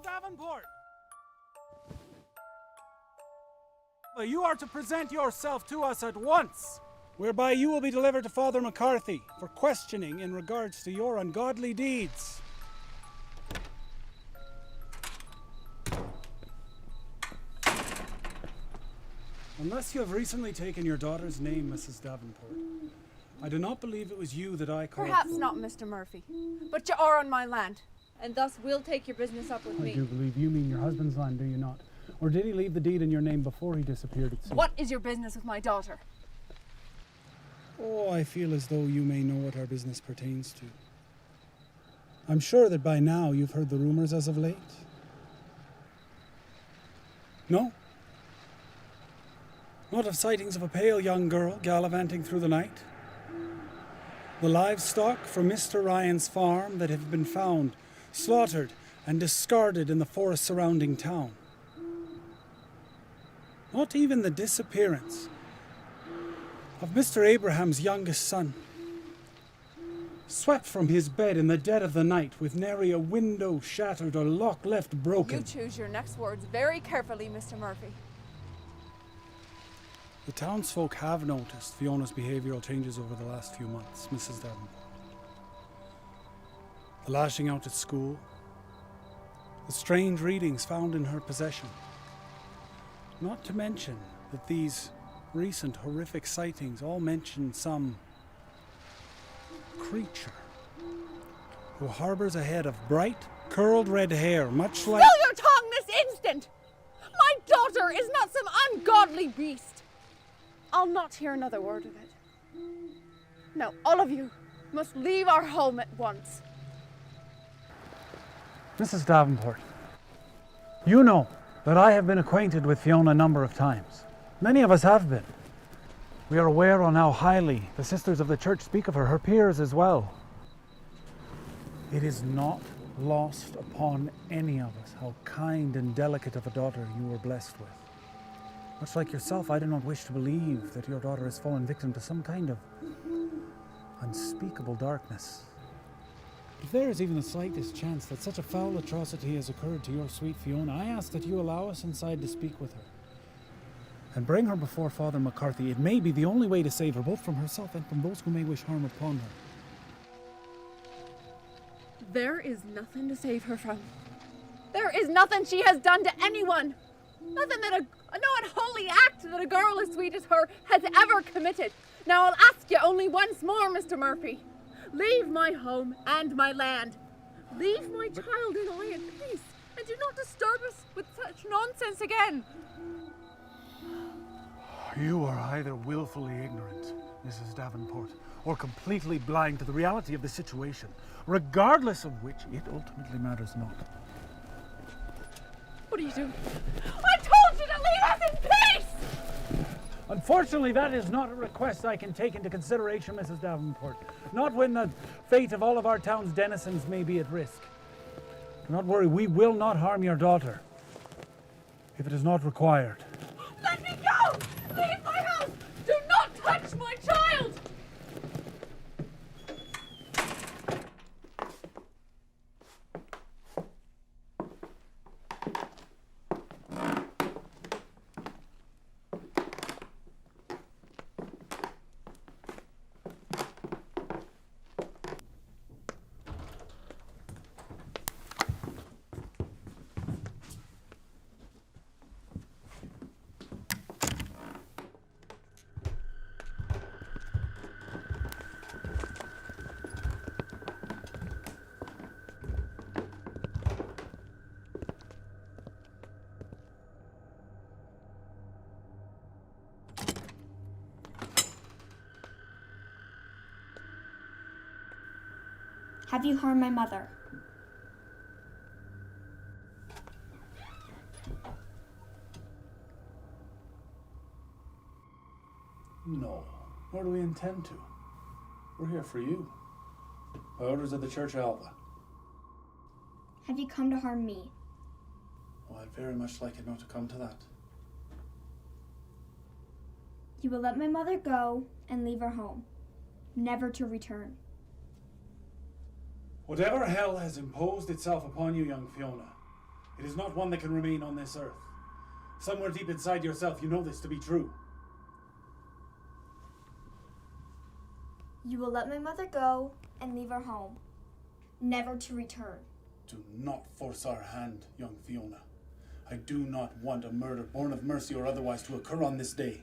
Davenport! Well, you are to present yourself to us at once, whereby you will be delivered to Father McCarthy for questioning in regards to your ungodly deeds. Unless you have recently taken your daughter's name, Mrs. Davenport, I do not believe it was you that I called. Perhaps not, Mr. Murphy, but you are on my land, and thus will take your business up with me. I do believe you mean your husband's land, do you not? Or did he leave the deed in your name before he disappeared at sea? What is your business with my daughter? Oh, I feel as though you may know what our business pertains to. I'm sure that by now you've heard the rumors as of late. No? Not of sightings of a pale young girl gallivanting through the night? The livestock from Mr. Ryan's farm that have been found, slaughtered and discarded in the forest surrounding town? Not even the disappearance of Mr. Abraham's youngest son, swept from his bed in the dead of the night with nary a window shattered or lock left broken. You choose your next words very carefully, Mr. Murphy. The townsfolk have noticed Fiona's behavioural changes over the last few months, Mrs. Davenport. The lashing out at school, the strange readings found in her possession. Not to mention that these recent horrific sightings all mention some creature who harbours a head of bright, curled red hair, much like... Spill your tongue this instant! My daughter is not some ungodly beast! I'll not hear another word of it. Now, all of you must leave our home at once. Mrs. Davenport, you know that I have been acquainted with Fiona a number of times. Many of us have been. We are aware on how highly the sisters of the church speak of her, her peers as well. It is not lost upon any of us how kind and delicate of a daughter you were blessed with. Much like yourself, I do not wish to believe that your daughter has fallen victim to some kind of unspeakable darkness. If there is even the slightest chance that such a foul atrocity has occurred to your sweet Fiona, I ask that you allow us inside to speak with her and bring her before Father McCarthy. It may be the only way to save her, both from herself and from those who may wish harm upon her. There is nothing to save her from. There is nothing she has done to anyone. Nothing that no unholy act that a girl as sweet as her has ever committed. Now I'll ask you only once more, Mr. Murphy. Leave my home and my land. Leave my child and I in peace, and do not disturb us with such nonsense again. You are either willfully ignorant, Mrs. Davenport, or completely blind to the reality of the situation, regardless of which it ultimately matters not. What are you doing? I told you to leave us in peace! Unfortunately, that is not a request I can take into consideration, Mrs. Davenport. Not when the fate of all of our town's denizens may be at risk. Do not worry, we will not harm your daughter, if it is not required. Let me go! Leave my house! Do not touch my child! Have you harmed my mother? No, nor do we intend to. We're here for you. By orders of the Church Alba. Have you come to harm me? Oh, I'd very much like it not to come to that. You will let my mother go and leave her home, never to return. Whatever hell has imposed itself upon you, young Fiona, It is not one that can remain on this earth. Somewhere deep inside yourself, you know this to be true. You will let my mother go and leave her home, never to return. Do not force our hand, young Fiona. I do not want a murder, born of mercy or otherwise, to occur on this day.